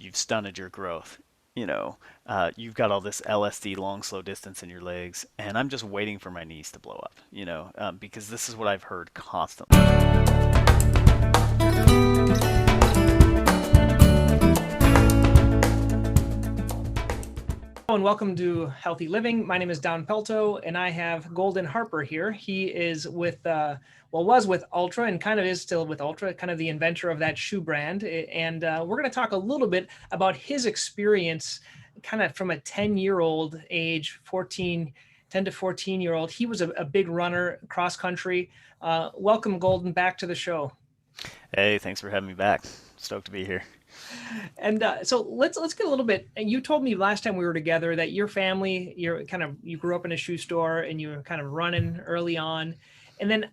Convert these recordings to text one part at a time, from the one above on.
you've stunted your growth. You've got all this LSD, long, slow distance in your legs, and I'm just waiting for my knees to blow up, because this is what I've heard constantly. Hello and welcome to Healthy Living. My name is Don Pelto, and I have Golden Harper here. He is was with Ultra and kind of is still with Ultra, kind of the inventor of that shoe brand. And we're going to talk a little bit about his experience kind of from a 10-year-old age, 10 to 14-year-old. He was a big runner cross country. Welcome, Golden, back to the show. Hey, thanks for having me back. Stoked to be here. And so let's get a little bit. And you told me last time we were together that your family, you grew up in a shoe store and you were kind of running early on. And then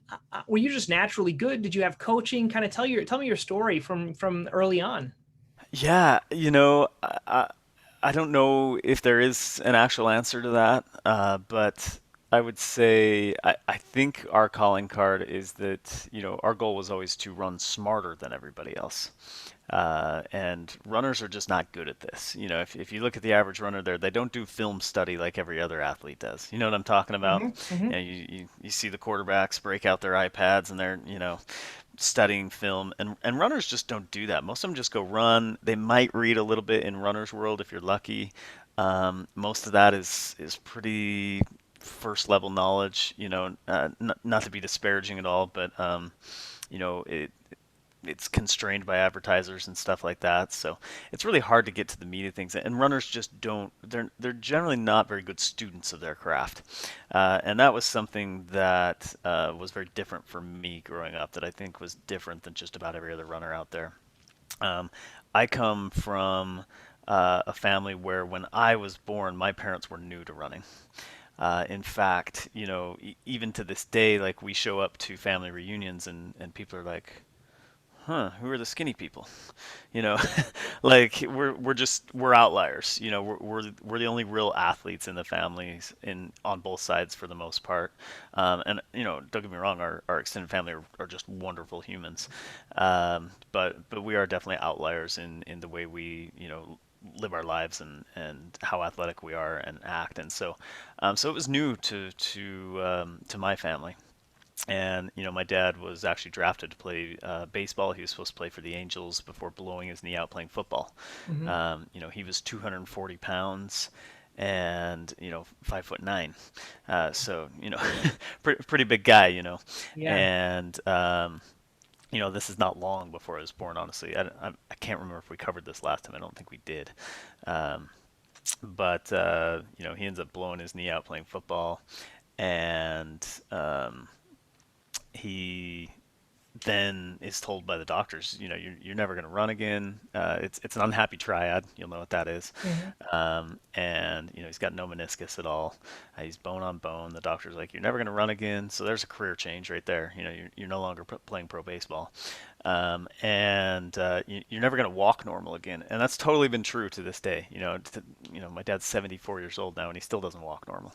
were you just naturally good? Did you have coaching? Kind of tell me your story from early on. Yeah, I don't know if there is an actual answer to that, but I would say I think our calling card is that, our goal was always to run smarter than everybody else. And runners are just not good at this. If you look at the average runner there, they don't do film study like every other athlete does. You know what I'm talking about? Hmm. Hmm. You see the quarterbacks break out their iPads and they're, studying film, and runners just don't do that. Most of them just go run. They might read a little bit in runner's world if you're lucky. Most of that is pretty first level knowledge, not to be disparaging at all, but you know it it's constrained by advertisers and stuff like that. So it's really hard to get to the meat of things. And runners just don't. They're generally not very good students of their craft. And that was something that was very different for me growing up. That I think was different than just about every other runner out there. Um, I come from a family where when I was born, my parents were new to running. In fact, even to this day, like we show up to family reunions and people are like, huh, who are the skinny people? You know, like we're outliers. We're the only real athletes in the families in on both sides for the most part. And don't get me wrong, our extended family are just wonderful humans. But we are definitely outliers in the way we live our lives and how athletic we are and act. And so it was new to my family. And my dad was actually drafted to play baseball. He was supposed to play for the Angels before blowing his knee out playing football. Hmm. He was 240 pounds and 5'9". So pretty big guy. Yeah. And this is not long before I was born. Honestly, I can't remember if we covered this last time. I don't think we did. Um, but he ends up blowing his knee out playing football, and he then is told by the doctors, you're never going to run again. It's an unhappy triad. You'll know what that is. Hmm. And he's got no meniscus at all. He's bone on bone. The doctor's like, you're never going to run again. So there's a career change right there. You're no longer playing pro baseball, and you're never going to walk normal again. And that's totally been true to this day. My dad's 74 years old now, and he still doesn't walk normal.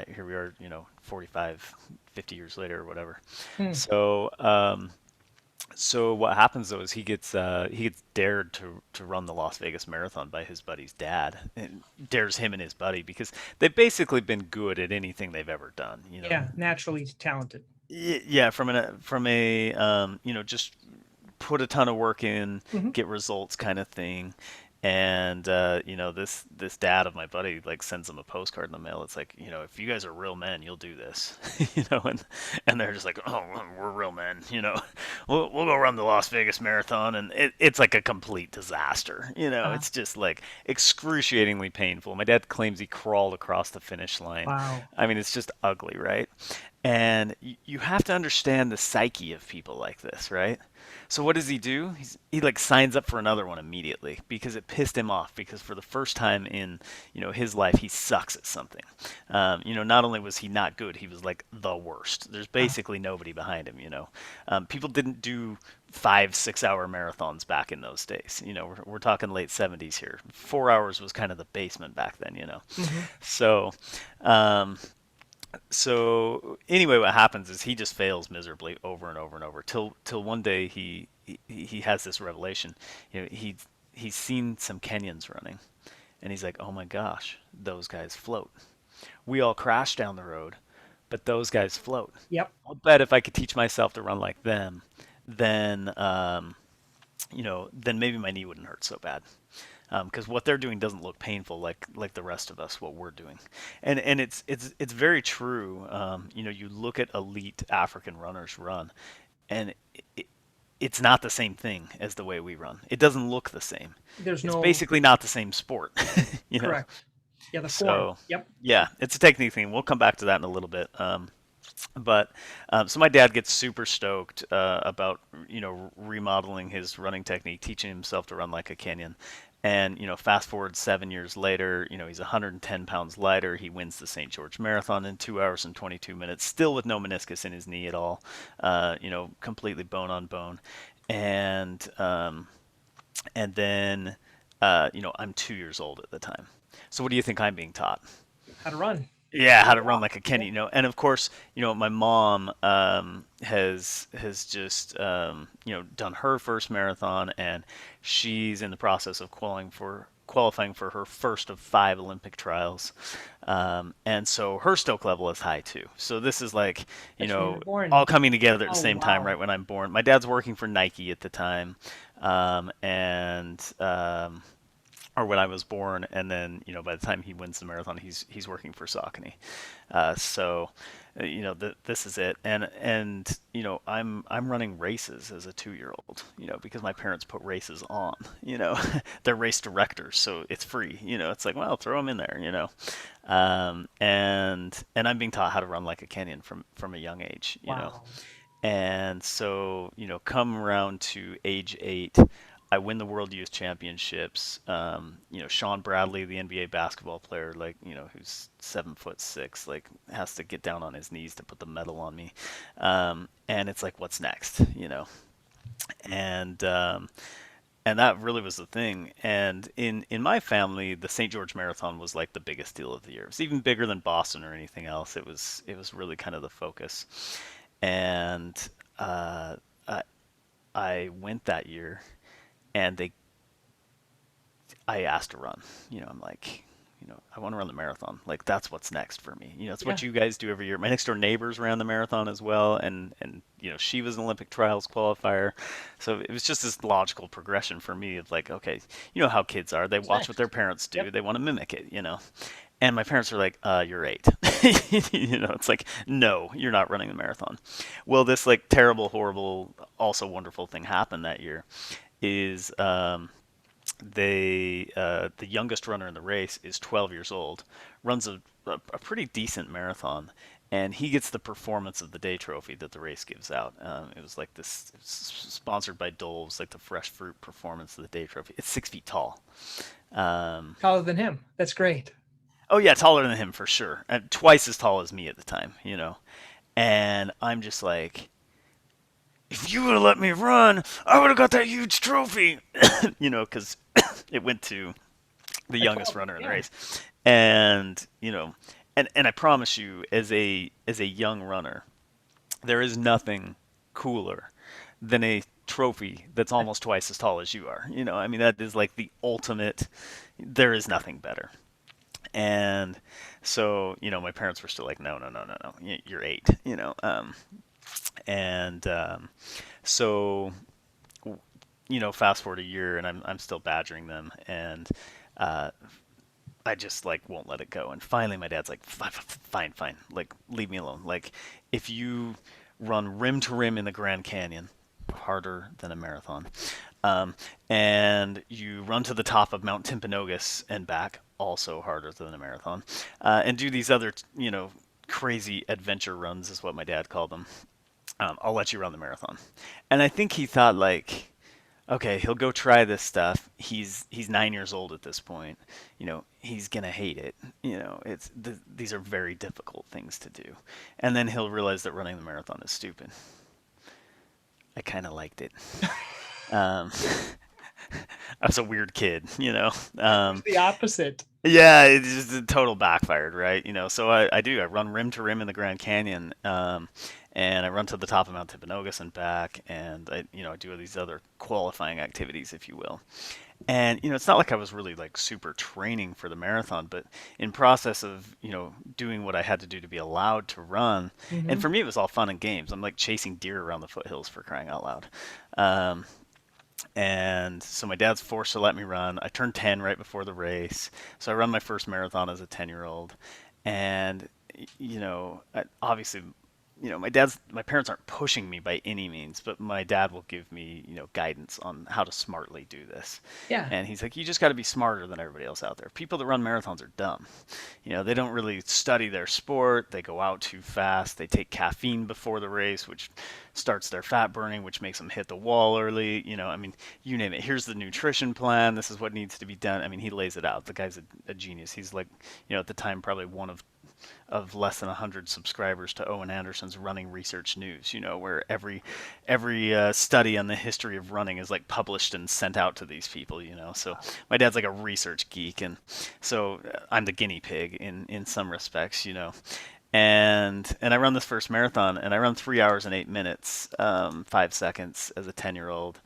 Here we are, 45, 50 years later or whatever. Hmm. So what happens though is he gets dared to run the Las Vegas Marathon by his buddy's dad, and dares him and his buddy because they've basically been good at anything they've ever done. Yeah. Naturally talented. Yeah, from a just put a ton of work in, Hmm. get results kind of thing. And this dad of my buddy like sends him a postcard in the mail. It's like, if you guys are real men, you'll do this. And they're just like, oh, we're real men. We'll go run the Las Vegas Marathon, and it's like a complete disaster. Uh, It's just like excruciatingly painful. My dad claims he crawled across the finish line. wow. I mean, it's just ugly, right? And you have to understand the psyche of people like this, right? So what does he do? He like signs up for another one immediately because it pissed him off because for the first time in his life he sucks at something. Not only was he not good, he was like the worst. There's Uh, basically nobody behind him. People didn't do 5 6 hour marathons back in those days. We're talking late 70s here. 4 hours was kind of the basement back then. hmm. So. Um, so anyway, what happens is he just fails miserably over and over and over till one day he has this revelation. He he's seen some Kenyans running, and he's like, oh my gosh, those guys float. We all crash down the road, but those guys float. Yep. I'll bet if I could teach myself to run like them, then then maybe my knee wouldn't hurt so bad. Because what they're doing doesn't look painful like the rest of us what we're doing, and it's very true. You look at elite African runners run, and it, it's not the same thing as the way we run. It doesn't look the same. There's It's no basically not the same sport, you know. correct. Yeah, the form. So Yep. yeah, it's a technique thing. We'll come back to that in a little bit. So my dad gets super stoked about remodeling his running technique, teaching himself to run like a Kenyan. And fast forward 7 years later, he's 110 pounds lighter. He wins the St. George Marathon in 2 hours and 22 minutes, still with no meniscus in his knee at all. Completely bone on bone. And and then I'm 2 years old at the time. So what do you think I'm being taught? How to run. Yeah, How how to to run walk. like a Yeah. Kenny, and of course, my mom has just done her first marathon, and she's in the process of qualifying for her first of 5 Olympic trials, and so her stoke level is high too. So this is like That's when you were all born. coming together at the Oh same time, wow. right when I'm born. My dad's working for Nike at the time, and or when I was born, and then by the time he wins the marathon, he's working for Saucony. This is it, and I'm running races as a 2 year old, because my parents put races on, they're race directors, so it's free, it's like, well, throw them in there, and I'm being taught how to run like a Kenyan from a young age, Wow. and so, come around to age 8, I win the World Youth Championships. Sean Bradley, the NBA basketball player, like, who's 7'6", like, has to get down on his knees to put the medal on me. And it's like, what's next, And and that really was the thing. And in my family, the St. George Marathon was like the biggest deal of the year. It was even bigger than Boston or anything else. It was really kind of the focus. And uh, I, I went that year, and I asked to run. I'm like, I want to run the marathon. Like, that's what's next for me. It's Yeah. what you guys do every year. My next door neighbors ran the marathon as well, and she was an Olympic trials qualifier. So it was just this logical progression for me of like, okay, you know how kids are. They What's watch what their next? parents do. Yep. They want to mimic it. And my parents are like, you're 8. It's like, no, you're not running the marathon. Well, this like terrible, horrible, also wonderful thing happened that year is the youngest runner in the race is 12 years old, runs a pretty decent marathon, and he gets the performance of the day trophy that the race gives out. It was like this, sponsored by Dole. It was like the fresh fruit performance of the day trophy. It's 6 feet tall. Um, Taller than him. That's great. oh yeah, taller than him for sure, and twice as tall as me at the time. And I'm just like, if you would have let me run, I would have got that huge trophy. Because it went to the At youngest 12. runner in the Yeah. race, and and I promise you, as a young runner, there is nothing cooler than a trophy that's almost twice as tall as you are. I mean, that is like the ultimate. There is nothing better. And so, my parents were still like, no, no, no, no, no, you're 8. And so, fast forward a year, and I'm still badgering them, and uh, I just like won't let it go. And finally, my dad's like, fine, fine, fine, like leave me alone. Like, if you run rim to rim in the Grand Canyon, harder than a marathon, um, and you run to the top of Mount Timpanogos and back, also harder than a marathon, and do these other, crazy adventure runs, is what my dad called them. I'll let you run the marathon. And I think he thought like, okay, he'll go try this stuff. He's 9 years old at this point. He's gonna hate it. These are very difficult things to do, and then he'll realize that running the marathon is stupid. I kind of liked it. Um, I was a weird kid. It was the opposite. Yeah, it just total backfired, right? So I run rim to rim in the Grand Canyon, and I run to the top of Mount Timpanogos and back, and I do these other qualifying activities, if you will. And it's not like I was really like super training for the marathon, but in process of doing what I had to do to be allowed to run, and Hmm. for me it was all fun and games. I'm like chasing deer around the foothills, for crying out loud. Um, and so my dad's forced to let me run. I turned 10 right before the race, so I run my first marathon as a 10-year-old, and obviously, my parents aren't pushing me by any means, but my dad will give me guidance on how to smartly do this. Yeah. And he's like, you just got to be smarter than everybody else out there. People that run marathons are dumb. They don't really study their sport. They go out too fast. They take caffeine before the race, which starts their fat burning, which makes them hit the wall early. I mean, you name it. Here's the nutrition plan. This is what needs to be done. I mean, he lays it out. The guy's a genius. He's like, at the time, probably one of less than 100 subscribers to Owen Anderson's Running Research News, where every study on the history of running is like published and sent out to these people. So my dad's like a research geek, and so I'm the guinea pig in some respects. And I run this first marathon, and I run 3 hours and 8 minutes, 5 seconds as a 10-year-old,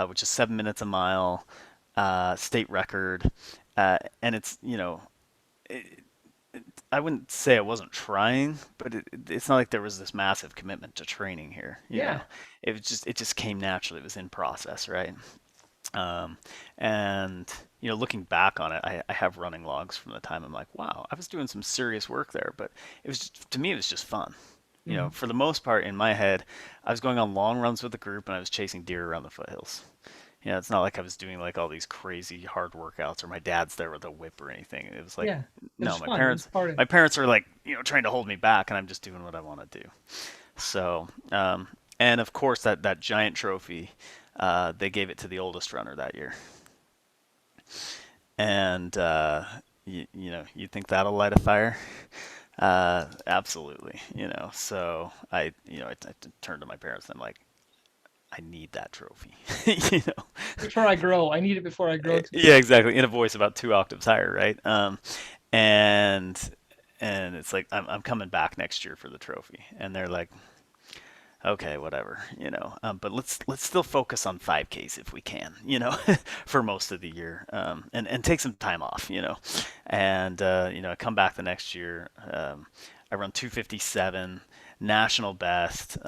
which is 7 minutes a mile, state record, and I wouldn't say I wasn't trying, but it's not like there was this massive commitment to training here. Yeah. It just came naturally. It was in process, right? Um, and looking back on it, I have running logs from the time. I'm like, wow, I was doing some serious work there, but to me, it was just fun. Hmm. For the most part, in my head, I was going on long runs with the group, and I was chasing deer around the foothills. It's not like I was doing like all these crazy hard workouts or my dad's there with a whip or anything. It was like, Yeah. It no, was fun. It was part of. my parents are like, trying to hold me back, and I'm just doing what I want to do. So, and of course that giant trophy, they gave it to the oldest runner that year, and you'd think that'll light a fire. Absolutely. So I turned to my parents and I'm like, I need that trophy. you know, Before I grow, I need it before I grow too Yeah, much. exactly. In a voice about 2 octaves higher, right? And and it's like I'm coming back next year for the trophy, and they're like, okay, whatever. But let's still focus on 5Ks if we can, for most of the year, and take some time off. And I come back the next year. I run 2:57, national best.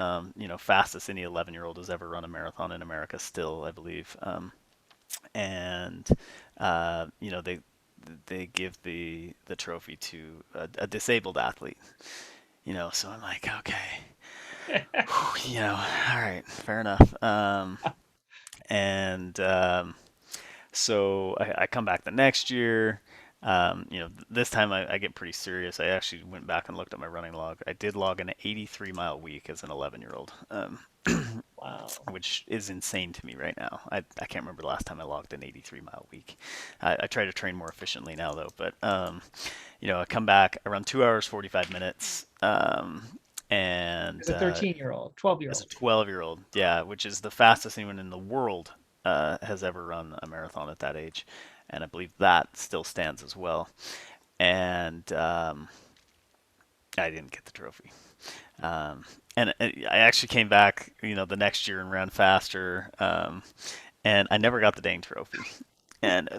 Fastest any 11-year-old has ever run a marathon in America, still, I believe. And they give the trophy to a disabled athlete. So I'm like, okay, all right, fair enough. And So I come back the next year. This time I get pretty serious. I actually went back and looked at my running log. I did log an 83-mile week as an 11-year-old, Wow. which is insane to me right now. I can't remember the last time I logged an 83-mile week. I try to train more efficiently now, though. But I come back, I run 2 hours 45 minutes, and As a 13-year-old, 12-year as a old. 12-year-old, yeah, which is the fastest anyone in the world has ever run a marathon at that age, and I believe that still stands as well. And I didn't get the trophy. And I actually came back, the next year and ran faster, and I never got the dang trophy.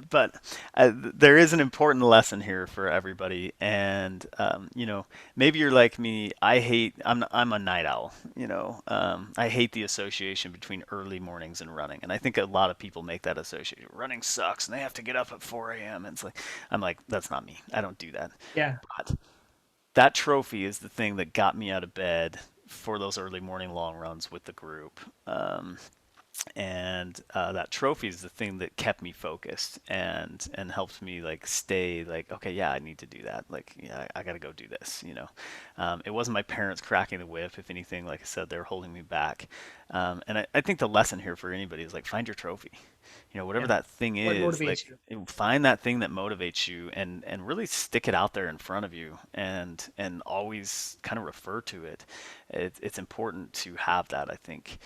But there is an important lesson here for everybody, and maybe you're like me. I'm a night owl. I hate the association between early mornings and running, and I think a lot of people make that association. Running sucks, and they have to get up at 4 a.m. And I'm like, that's not me. I don't do that. Yeah. But that trophy is the thing that got me out of bed for those early morning long runs with the group. And that trophy is the thing that kept me focused and helped me like stay like, okay, yeah, I need to do that, like, yeah, I got to go do this. It wasn't my parents cracking the whip. If anything, like I said, they're holding me back. And I think the lesson here for anybody is like, find your trophy. Whatever Yeah. that thing What is, motivates like, you? find that thing that motivates you and really stick it out there in front of you and always kind of refer to it. It's important to have that, I think,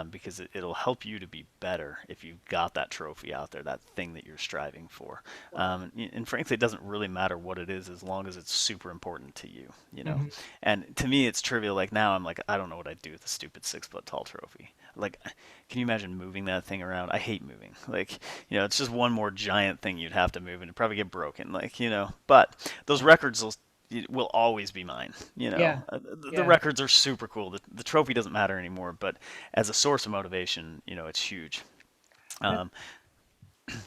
because it'll help you to be better if you've got that trophy out there, that thing that you're striving for. Wow. And frankly, it doesn't really matter what it is as long as it's super important to you, you know. Hmm. And to me, it's trivial. Like now, I'm like, I don't know what I'd do with a stupid 6 foot tall trophy. Like, can you imagine moving that thing around? I hate moving. Like, it's just one more giant thing you'd have to move and it'd probably get broken. Like, but those records will always be mine. Yeah. The Yeah. records are super cool. The trophy doesn't matter anymore, but as a source of motivation, it's huge. That, Um,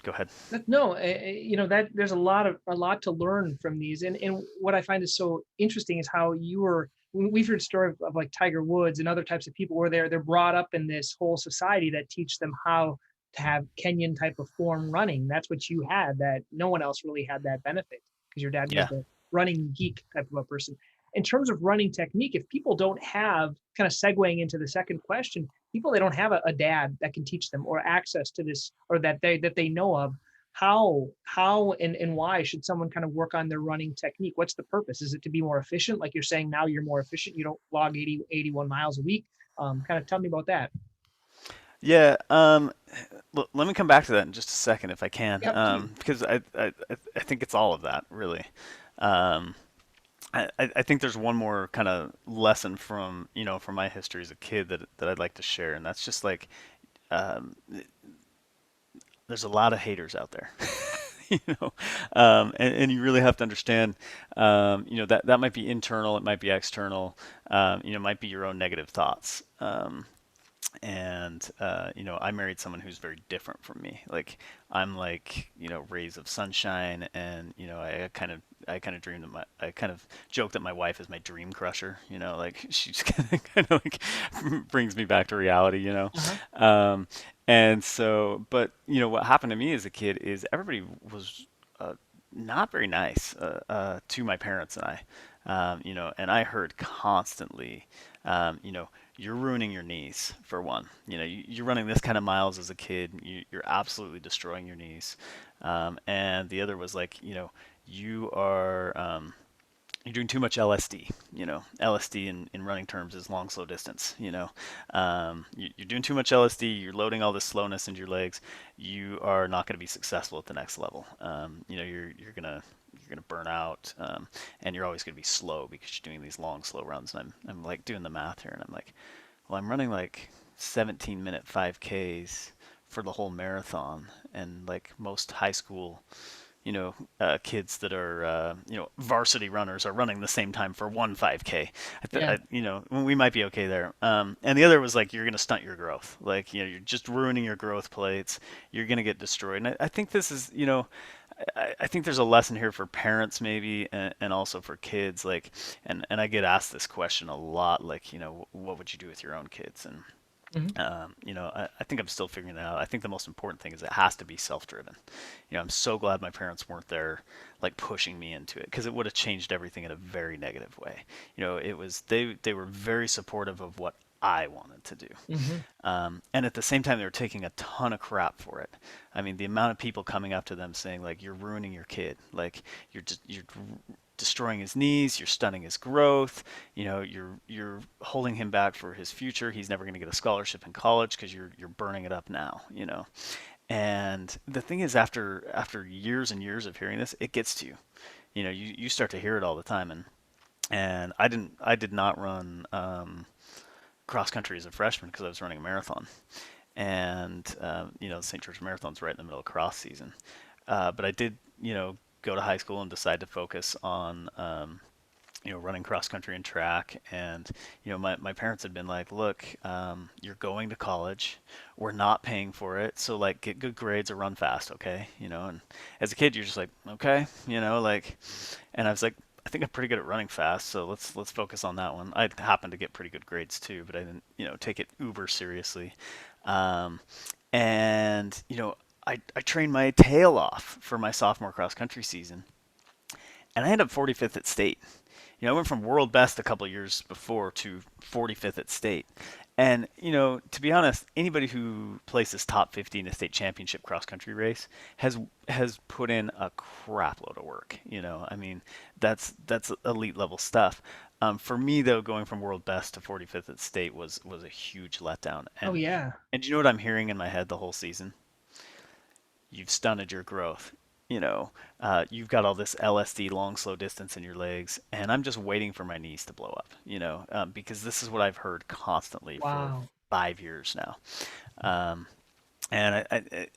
Go ahead. no, that there's a lot to learn from these, and what I find is so interesting is how you were. We've heard stories of like Tiger Woods and other types of people where they're brought up in this whole society that teach them how to have Kenyan type of form running. That's what you had. That no one else really had that benefit because your dad was Yeah. the running geek type of a person. In terms of running technique, if people don't have kind of segueing into the second question, people they don't have a dad that can teach them or access to this or that they know of, how and why should someone kind of work on their running technique? What's the purpose? Is it to be more efficient, like you're saying now you're more efficient, you don't log 81 miles a week? Kind of tell me about that. Yeah. Let me come back to that in just a second if I can, Yep, please. because I think it's all of that really. Um, I think there's one more kind of lesson from my history as a kid that I'd like to share, and that's just like um, there's a lot of haters out there. you know, and you really have to understand, that might be internal, it might be external, it might be your own negative thoughts. And I married someone who's very different from me. Like I'm like rays of sunshine, and I kind of dream that I kind of joke that my wife is my dream crusher. Like she's kind of like brings me back to reality. Uh-huh. Um, and so, but what happened to me as a kid is everybody was not very nice to my parents and I. And I heard constantly, you're ruining your knees for one. You're running this kind of miles as a kid. You're absolutely destroying your knees. And the other was like, you are you're doing too much LSD. LSD in running terms is long, slow distance. You're doing too much LSD. You're loading all this slowness into your legs. You are not going to be successful at the next level. You're gonna burn out, and you're always gonna be slow because you're doing these long, slow runs. And I'm like doing the math here, and I'm like, well, I'm running like 17-minute 5Ks for the whole marathon, and like most high school kids that are varsity runners are running the same time for one 5K. Yeah. We might be okay there. And the other was like you're going to stunt your growth. Like you're just ruining your growth plates. You're going to get destroyed. And I think this is I think there's a lesson here for parents maybe, and also for kids. Like, and I get asked this question a lot. Like, what would you do with your own kids? And Hmm. I think I'm still figuring that out. I think the most important thing is it has to be self-driven. I'm so glad my parents weren't there, like pushing me into it, because it would have changed everything in a very negative way. It was they were very supportive of what I wanted to do, Hmm. and at the same time they were taking a ton of crap for it. I mean, the amount of people coming up to them saying like, "You're ruining your kid," like you're destroying his knees, you're stunning his growth, you're holding him back for his future. He's never going to get a scholarship in college because you're burning it up now. And the thing is, after years and years of hearing this, it gets to you. You start to hear it all the time. And I did not run cross country as a freshman because I was running a marathon. And the St. George Marathon's right in the middle of cross season. But I did, go to high school and decide to focus on running cross country and track. And, my parents had been like, look, you're going to college. We're not paying for it. So, like, get good grades or run fast, okay? And as a kid, you're just like, okay, like, and I was like, I think I'm pretty good at running fast, so let's focus on that one. I happened to get pretty good grades too, but I didn't, take it uber seriously. Um, and, I trained my tail off for my sophomore cross country season, and I ended up 45th at state. I went from world best a couple of years before to 45th at state. And, to be honest, anybody who places top 50 in a state championship cross country race has put in a crap load of work. I mean, that's elite level stuff. For me though, going from world best to 45th at state was a huge letdown. Oh And yeah. you know what I'm hearing in my head the whole season? You've stunted your growth. You've got all this LSD, long, slow distance in your legs, and I'm just waiting for my knees to blow up, because this is what I've heard constantly for Wow. 5 years now. Um, And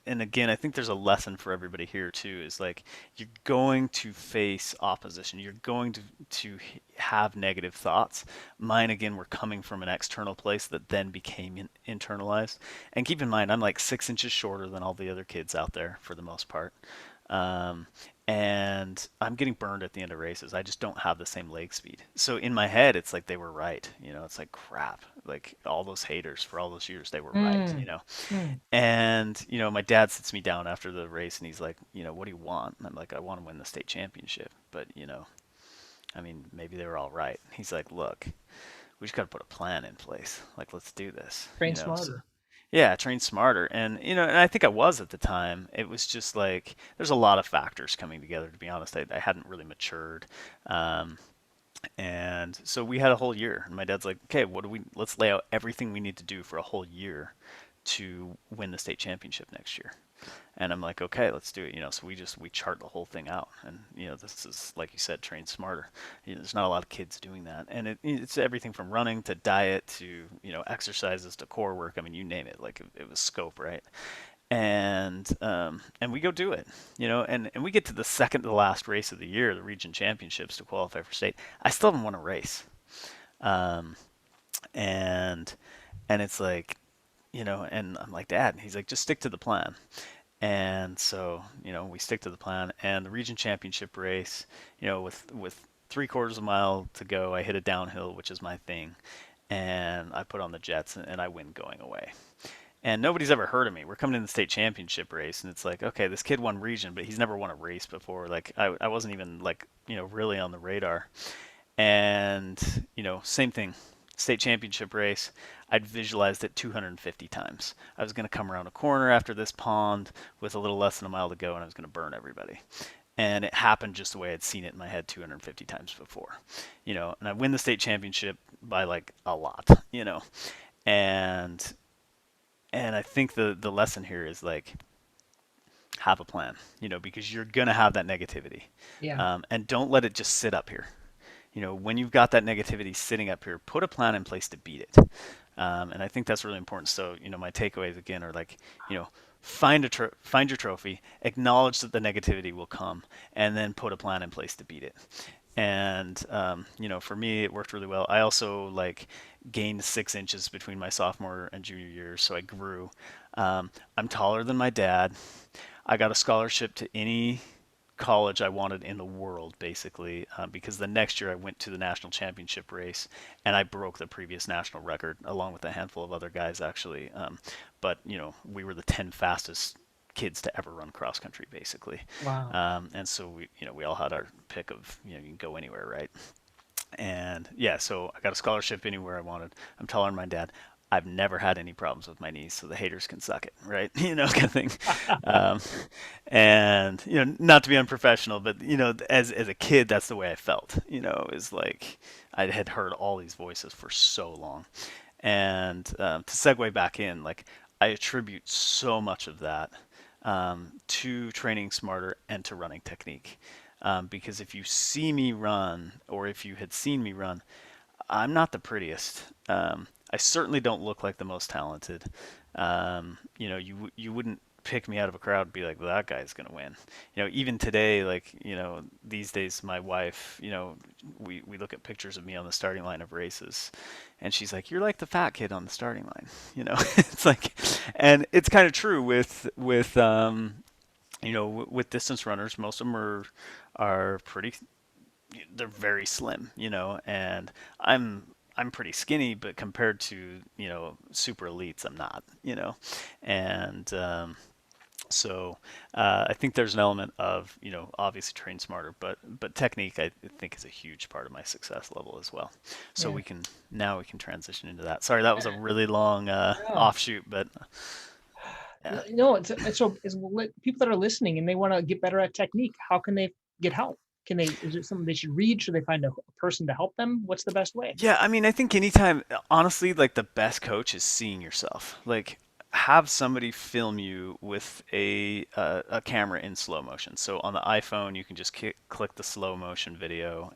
and again, I think there's a lesson for everybody here too. Is like you're going to face opposition. You're going to have negative thoughts. Mine again were coming from an external place that then became internalized. And keep in mind, I'm like 6 inches shorter than all the other kids out there for the most part. Um, and I'm getting burned at the end of races. I just don't have the same leg speed. So in my head, it's like they were right. It's like crap. Like all those haters for all those years, they were right. Mm, mm. And, my dad sits me down after the race and he's like, what do you want? And I'm like, I want to win the state championship. But, I mean, maybe they were all right. He's like, look, we just got to put a plan in place. Like, let's do this, Train So, smarter. yeah, train smarter. And, and I think I was at the time. It was just like, there's a lot of factors coming together, to be honest. I hadn't really matured. Um, and so we had a whole year. And my dad's like, okay, let's lay out everything we need to do for a whole year to win the state championship next year. And I'm like, okay, let's do it. So we chart the whole thing out. And this is like you said, train smarter. There's not a lot of kids doing that, and it's everything from running to diet to exercises to core work. I mean, you name it. Like it was scope, right? And we go do it, and we get to the second to the last race of the year, the region championships, to qualify for state. I still haven't won a race, um, and it's like, and I'm like, Dad, and he's like, just stick to the plan. And so, we stick to the plan. And the region championship race, with 3/4 of a mile to go, I hit a downhill, which is my thing, and I put on the jets and I win going away. And nobody's ever heard of me. We're coming in the state championship race, and it's like, okay, this kid won region, but he's never won a race before. Like I wasn't even like really on the radar. And same thing, state championship race. I'd visualized it 250 times. I was going to come around a corner after this pond with a little less than a mile to go, and I was going to burn everybody. And it happened just the way I'd seen it in my head 250 times before. And I win the state championship by like a lot. And I think the lesson here is like have a plan, because you're gonna have that negativity, Yeah. and don't let it just sit up here. When you've got that negativity sitting up here, put a plan in place to beat it. And I think that's really important. So, my takeaways again are like, find your trophy, acknowledge that the negativity will come, and then put a plan in place to beat it. And for me, it worked really well. I also like gained 6 inches between my sophomore and junior years, so I grew. I'm taller than my dad. I got a scholarship to any college I wanted in the world, basically, because the next year I went to the national championship race and I broke the previous national record along with a handful of other guys, actually. But we were the 10 fastest kids to ever run cross country, basically. Wow. And so we all had our pick of you can go anywhere, right? And yeah, so I got a scholarship anywhere I wanted. I'm taller than my dad. I've never had any problems with my knees, so the haters can suck it, right? Kind of thing. Um, and not to be unprofessional, but as a kid, that's the way I felt. Is like I had heard all these voices for so long, and to segue back in, like I attribute so much of that to training smarter and to running technique. Because if you see me run, or if you had seen me run, I'm not the prettiest. I certainly don't look like the most talented. You wouldn't pick me out of a crowd and be like, well, that guy's gonna win. Even today, like these days, my wife, we look at pictures of me on the starting line of races, and she's like, you're like the fat kid on the starting line. It's like, and it's kind of true with distance runners. Most of them are pretty, they're very slim, and I'm pretty skinny, but compared to super elites, I'm not, and so I think there's an element of obviously train smarter, but technique I think is a huge part of my success level as well. So Yeah. we can transition into that. Sorry, that was a really long No. offshoot, but yeah. No, it's so it's people that are listening and they want to get better at technique. How can they get help? Can they? Is it something they should read? Should they find a person to help them? What's the best way? Yeah, I mean, I think anytime, honestly, like the best coach is seeing yourself. Like, have somebody film you with a camera in slow motion. So on the iPhone, you can just click the slow motion video,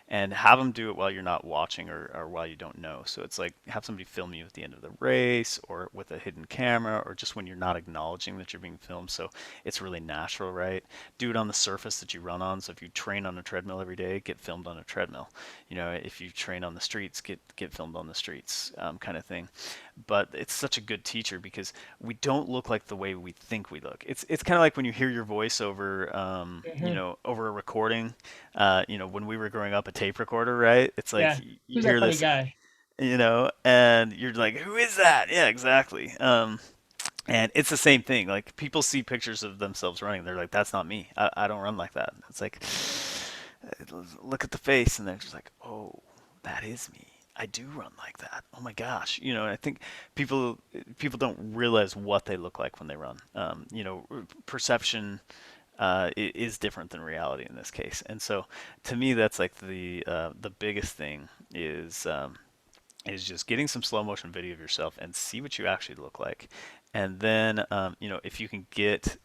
and have them do it while you're not watching, or while you don't know. So it's like have somebody film you at the end of the race, or with a hidden camera, or just when you're not acknowledging that you're being filmed. So it's really natural, right? Do it on the surface that you run on. So if you train on a treadmill every day, get filmed on a treadmill. If you train on the streets, get filmed on the streets, kind of thing. But it's such a good teacher because we don't look like the way we think we look. It's kind of like when you hear your voice over Hmm. over a recording. When we were growing up, a tape recorder, right? It's like Yeah. you Who's that hear funny this, guy? and you're like, who is that? Yeah, exactly. And it's the same thing. Like people see pictures of themselves running, they're like, that's not me. I don't run like that. It's like, look at the face, and they're just like, oh, that is me. I do run like that. Oh my gosh. And I think people people don't realize what they look like when they run. Perception is different than reality in this case. And so, to me, that's like the biggest thing is just getting some slow motion video of yourself and see what you actually look like. And then, if you can get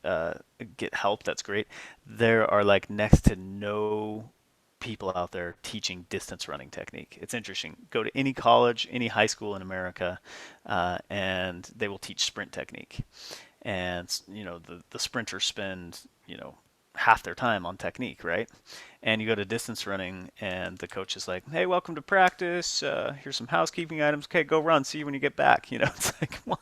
help, that's great. There are like next to no people out there teaching distance running technique. It's interesting. Go to any college, any high school in America, and they will teach sprint technique. And the sprinters spend half their time on technique, right? And you go to distance running, and the coach is like, "Hey, welcome to practice. Here's some housekeeping items. Okay, go run. See you when you get back." It's like, what?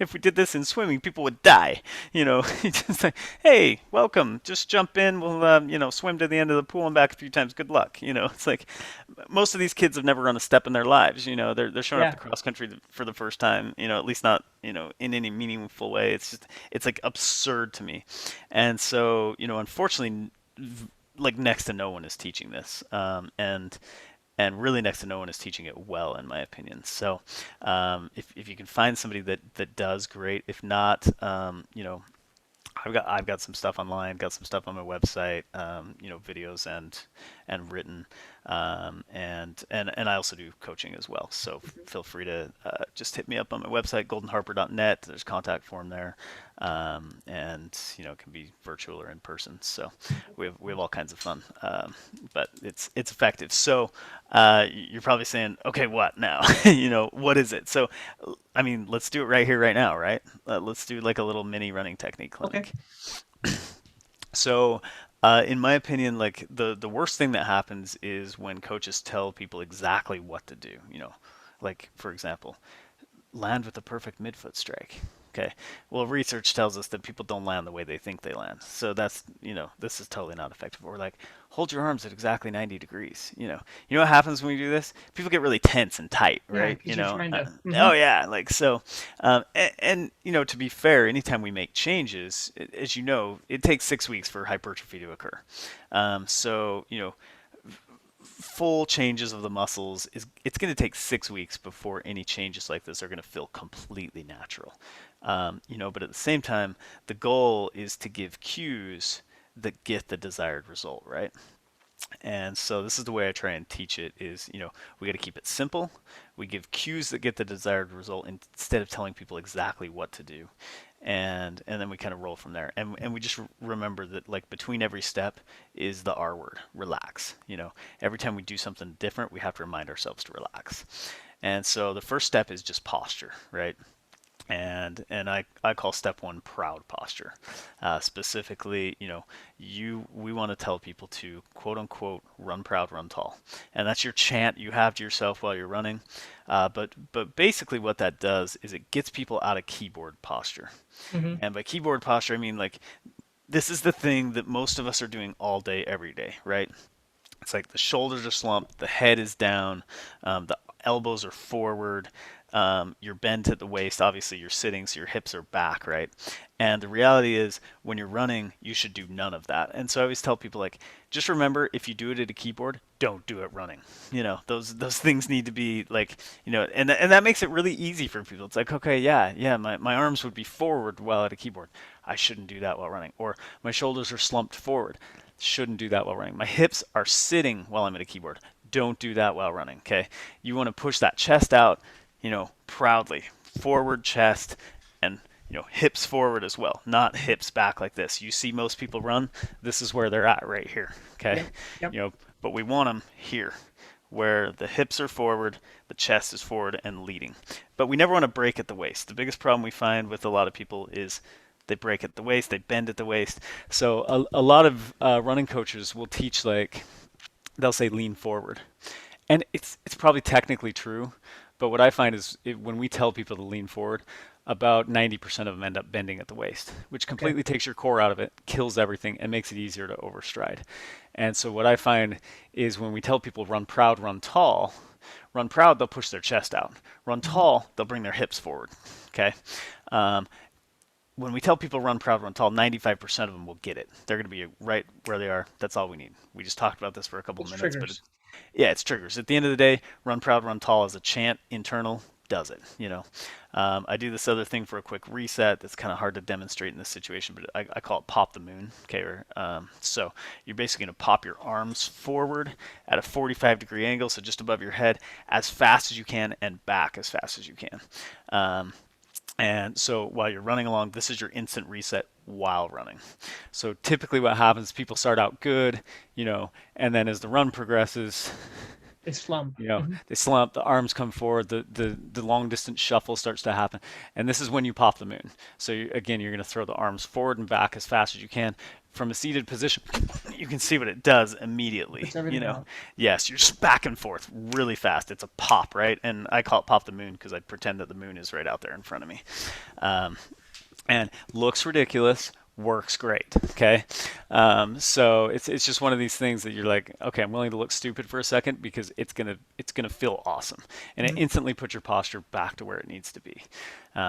If we did this in swimming, people would die. Just like, hey, welcome. Just jump in. We'll, swim to the end of the pool and back a few times. Good luck. It's like most of these kids have never run a step in their lives. They're showing up Yeah. to cross country for the first time. At least not, in any meaningful way. It's like absurd to me. And so, unfortunately, like next to no one is teaching this. And really next to no one is teaching it well, in my opinion. So if you can find somebody that does, great. If not, I've got some stuff online, got some stuff on my website, videos and written, and I also do coaching as well. So feel free to just hit me up on my website, goldenharper.net. There's a contact form there, and it can be virtual or in person. So we have all kinds of fun, but it's effective. So you're probably saying, okay, what now? What is it? So I mean, let's do it right here, right now, right? Let's do like a little mini running technique Okay. clinic. So, in my opinion, like the worst thing that happens is when coaches tell people exactly what to do. Like for example, land with a perfect midfoot strike. Okay. Well, research tells us that people don't land the way they think they land. So this is totally not effective. Or like, hold your arms at exactly 90 degrees. What happens when we do this? People get really tense and tight, Yeah, right? because you're trying to. Oh yeah, like so. And to be fair, anytime we make changes, as you know, it takes 6 weeks for hypertrophy to occur. So full changes of the muscles is it's going to take 6 weeks before any changes like this are going to feel completely natural. But at the same time, the goal is to give cues that get the desired result, right? And so this is the way I try and teach it is, we got to keep it simple. We give cues that get the desired result instead of telling people exactly what to do. And then we kind of roll from there. And we just remember that like between every step is the R word, relax. Every time we do something different, we have to remind ourselves to relax. And so the first step is just posture, right? And I call step one proud posture. Specifically, we want to tell people to quote unquote run proud, run tall, and that's your chant you have to yourself while you're running. But basically, what that does is it gets people out of keyboard posture. Hmm. And by keyboard posture, I mean like this is the thing that most of us are doing all day, every day, right? It's like the shoulders are slumped, the head is down, the elbows are forward, you're bent at the waist. Obviously, you're sitting, so your hips are back, right? And the reality is, when you're running, you should do none of that. And so I always tell people, like, just remember, if you do it at a keyboard, don't do it running. Those things need to be like, and that makes it really easy for people. It's like, okay, yeah, my arms would be forward while at a keyboard. I shouldn't do that while running. Or my shoulders are slumped forward. Shouldn't do that while running. My hips are sitting while I'm at a keyboard. Don't do that while running. Okay, you want to push that chest out, proudly, forward chest, and hips forward as well, not hips back like this. You see most people run, this is where they're at right here, okay? Yep. Yep. But we want them here, where the hips are forward, the chest is forward and leading. But we never want to break at the waist. The biggest problem we find with a lot of people is they break at the waist, they bend at the waist. So a lot of running coaches will teach, like, they'll say lean forward, and it's probably technically true, but what I find is when we tell people to lean forward, about 90% of them end up bending at the waist, which Okay. completely takes your core out of it, kills everything, and makes it easier to overstride. And so what I find is when we tell people run proud, run proud, they'll push their chest out. Run Mhm. tall, they'll bring their hips forward. Okay. Um, when we tell people run proud, run tall, 95% of them will get it. They're going to be right where they are. That's all we need. We just talked about this for a couple It's minutes, but triggers. yeah, it's triggers. At the end of the day, run proud, run tall as a chant internal does it. I do this other thing for a quick reset that's kind of hard to demonstrate in this situation, but I call it pop the moon. Okay, so you're basically going to pop your arms forward at a 45-degree angle, so just above your head, as fast as you can, and back as fast as you can. Um, and so while you're running along, this is your instant reset while running. So typically what happens, people start out good, and then as the run progresses, It's slump. Hmm. they slump, the arms come forward, the long distance shuffle starts to happen. And this is when you pop the moon. So again, you're going to throw the arms forward and back as fast as you can. From a seated position, you can see what it does immediately. Puts everything out. Yes, you're just back and forth really fast. It's a pop, right? And I call it pop the moon because I pretend that the moon is right out there in front of me. Um, and looks ridiculous, works great. Okay, so it's just one of these things that you're like, okay, I'm willing to look stupid for a second because it's gonna feel awesome, and it Hmm. instantly puts your posture back to where it needs to be.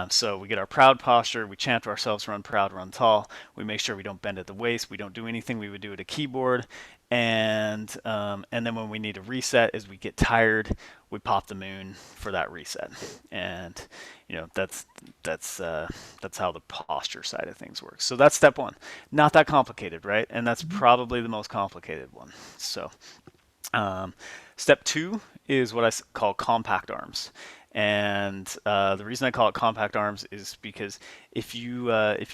So we get our proud posture, we chant to ourselves, run proud, run tall. We make sure we don't bend at the waist, we don't do anything we would do at a keyboard, and then when we need a reset, as we get tired, we pop the moon for that reset, and that's how the posture side of things works. So that's step one. Not that complicated, right? And that's Hmm. probably the most complicated one. So um, step two is what I call compact arms. And the reason I call it compact arms is because if you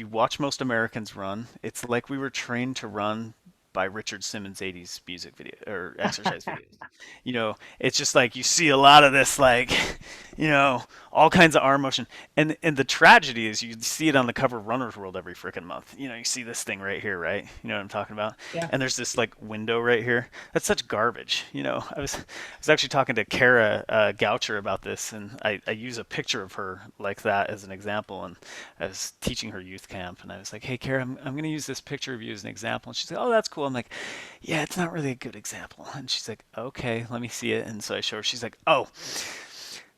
watch most Americans run, it's like we were trained to run by Richard Simmons' 80s music video or exercise videos. It's just like you see a lot of this, like, you know, all kinds of arm motion. And the tragedy is you see it on the cover of Runner's World every freaking month. You see this thing right here, right? You know what I'm talking about? Yeah. And there's this like window right here. That's such garbage. I was actually talking to Kara Goucher about this, and I use a picture of her like that as an example. And I was teaching her youth camp, and I was like, "Hey, Kara, I'm going to use this picture of you as an example." And she's like, "Oh, that's cool." I'm like, "Yeah, it's not really a good example." And she's like, "Okay, let me see it." And so I show her. She's like, "Oh,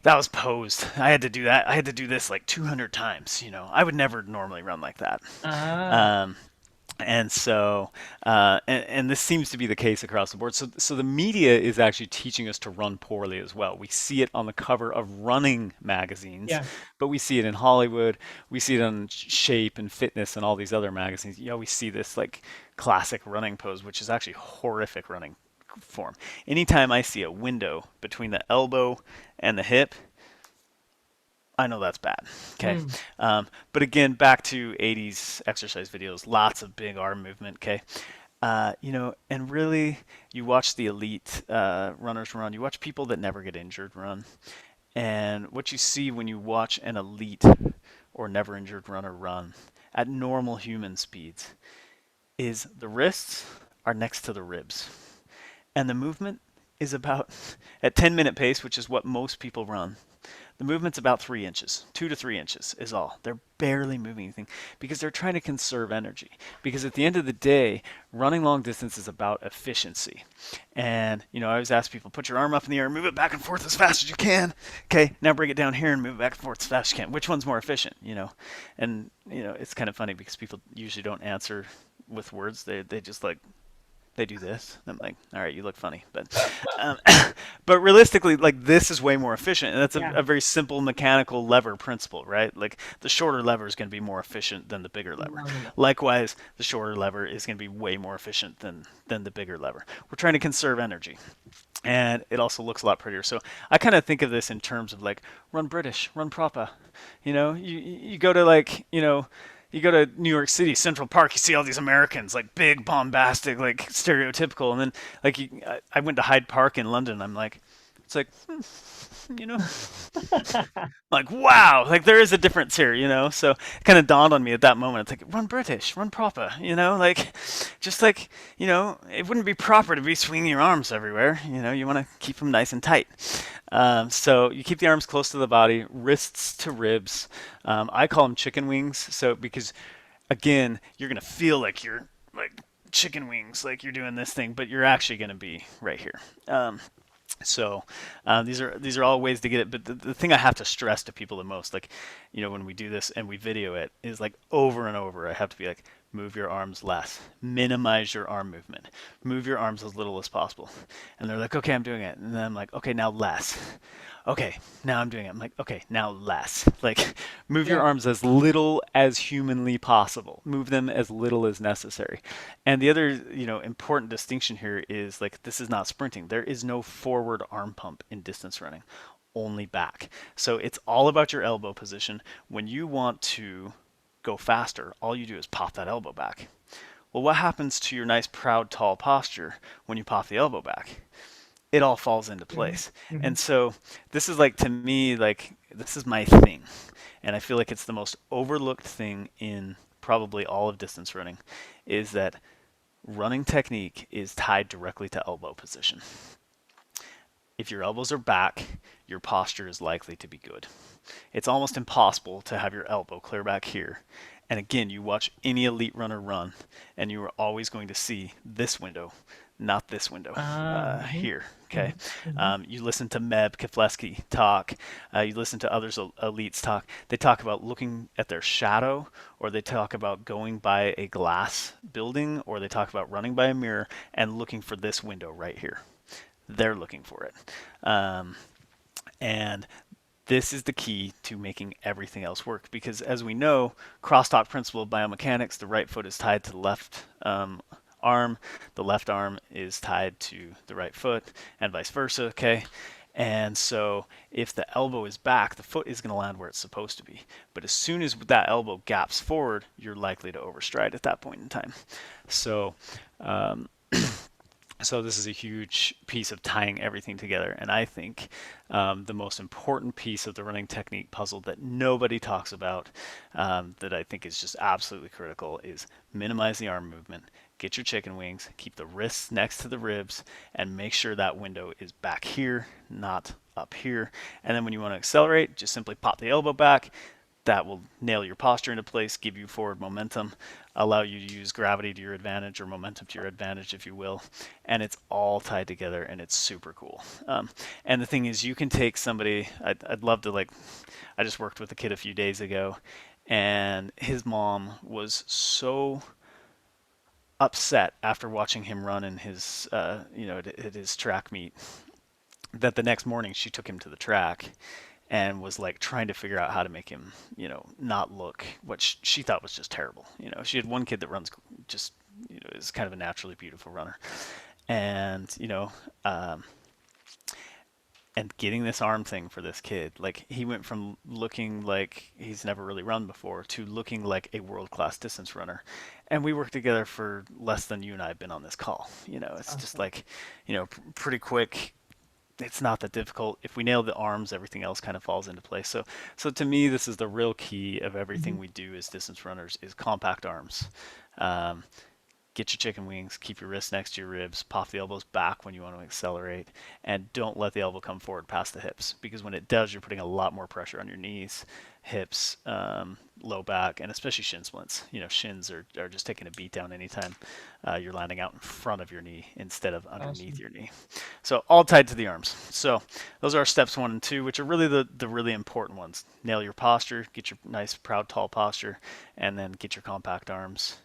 that was posed. I had to do that. I had to do this like 200 times. I would never normally run like that." Ah. Um, and so, and this seems to be the case across the board. So the media is actually teaching us to run poorly as well. We see it on the cover of running magazines, Yeah. but we see it in Hollywood. We see it on Shape and Fitness and all these other magazines. You always see this like classic running pose, which is actually horrific running form. Anytime I see a window between the elbow and the hip, I know that's bad. Okay. Mm. But again, back to 80s exercise videos, lots of big arm movement. Okay. And really, you watch the elite runners run, you watch people that never get injured run. And what you see when you watch an elite or never injured runner run at normal human speeds is the wrists are next to the ribs. And the movement is about, at 10-minute pace, which is what most people run, the movement's about 3 inches, 2 to 3 inches is all. They're barely moving anything because they're trying to conserve energy. Because at the end of the day, running long distance is about efficiency. And, I always ask people, put your arm up in the air, move it back and forth as fast as you can. Okay, now bring it down here and move it back and forth as fast as you can. Which one's more efficient, And, it's kind of funny because people usually don't answer with words. They just like they do this. I'm like, all right, you look funny, um, but realistically, like this is way more efficient, and that's Yeah, a very simple mechanical lever principle, right? Like the shorter lever is going to be more efficient than the bigger lever. love it. Likewise, the shorter lever is going to be way more efficient than the bigger lever. We're trying to conserve energy, and it also looks a lot prettier. So I kind of think of this in terms of like run British, run proper. You go to like you go to New York City, Central Park, you see all these Americans, like big, bombastic, like stereotypical, and then like I went to Hyde Park in London. I'm like, it's like, you know, like wow, like there is a difference here, So it kind of dawned on me at that moment. It's like run British, run proper, like just like it wouldn't be proper to be swinging your arms everywhere. You want to keep them nice and tight. So you keep the arms close to the body, wrists to ribs. I call them chicken wings. So because again, you're gonna feel like you're like chicken wings, like you're doing this thing, but you're actually gonna be right here. These are all ways to get it, but the thing I have to stress to people the most, like when we do this and we video it, is like over and over I have to be like, move your arms less, minimize your arm movement, move your arms as little as possible, and they're like, okay, I'm doing it, and then I'm like, okay, now less, okay, now I'm doing it. I'm like, okay, now less. Like, move your Yeah. arms as little as humanly possible. Move them as little as necessary. And the other, important distinction here is like, this is not sprinting. There is no forward arm pump in distance running, only back. So it's all about your elbow position. When you want to go faster, all you do is pop that elbow back. Well, what happens to your nice, proud, tall posture when you pop the elbow back? It all falls into Hmm. place. Hmm. And so this is like to me like this is my thing. And I feel like it's the most overlooked thing in probably all of distance running is that running technique is tied directly to elbow position. If your elbows are back, your posture is likely to be good. It's almost impossible to have your elbow clear back here. And again, you watch any elite runner run, and you are always going to see this window, not this window Mhm, here. Okay. mhm, mhm. You listen to Meb Keflezighi talk. You listen to others elites talk. They talk about looking at their shadow, or they talk about going by a glass building, or they talk about running by a mirror and looking for this window right here. They're looking for it. And this is the key to making everything else work because as we know, crosstalk principle of biomechanics, the right foot is tied to the left arm, the left arm is tied to the right foot, and vice versa, okay? And so if the elbow is back, the foot is going to land where it's supposed to be. But as soon as that elbow gaps forward, you're likely to overstride at that point in time. So um, so this is a huge piece of tying everything together, and I think the most important piece of the running technique puzzle that nobody talks about, that I think is just absolutely critical, is minimize the arm movement, get your chicken wings, keep the wrists next to the ribs, and make sure that window is back here, not up here. And then when you want to accelerate, just simply pop the elbow back. That will nail your posture into place, give you forward momentum, allow you to use gravity to your advantage or momentum to your advantage, if you will. And it's all tied together and it's super cool. And the thing is, you can take somebody, I'd love to, like, I just worked with a kid a few days ago, and his mom was so upset after watching him run in his, at his track meet that the next morning she took him to the track and was like trying to figure out how to make him, not look what she thought was just terrible. She had one kid that runs just, is kind of a naturally beautiful runner, and um, and getting this arm thing for this kid, like he went from looking like he's never really run before to looking like a world class distance runner. And we worked together for less than you and I have been on this call. It's just Awesome. like, pretty quick. It's not that difficult. If we nail the arms, everything else kind of falls into place. So to me, this is the real key of everything Mhm. we do as distance runners is compact arms. Um, get your chicken wings, keep your wrists next to your ribs, pop the elbows back when you want to accelerate, and don't let the elbow come forward past the hips because when it does, you're putting a lot more pressure on your knees hips, low back, and especially shin splints. You know, shins are just taking a beat down anytime you're landing out in front of your knee instead of underneath Awesome. your knee. So all tied to the arms. So those are steps 1 and 2, which are really the really important ones. Nail your posture, get your nice, proud, tall posture, and then get your compact arms.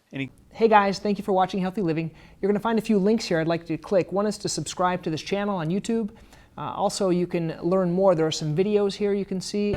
Hey guys, thank you for watching Healthy Living. You're going to find a few links here I'd like you to click. One is to subscribe to this channel on YouTube. Also, you can learn more. There are some videos here you can see.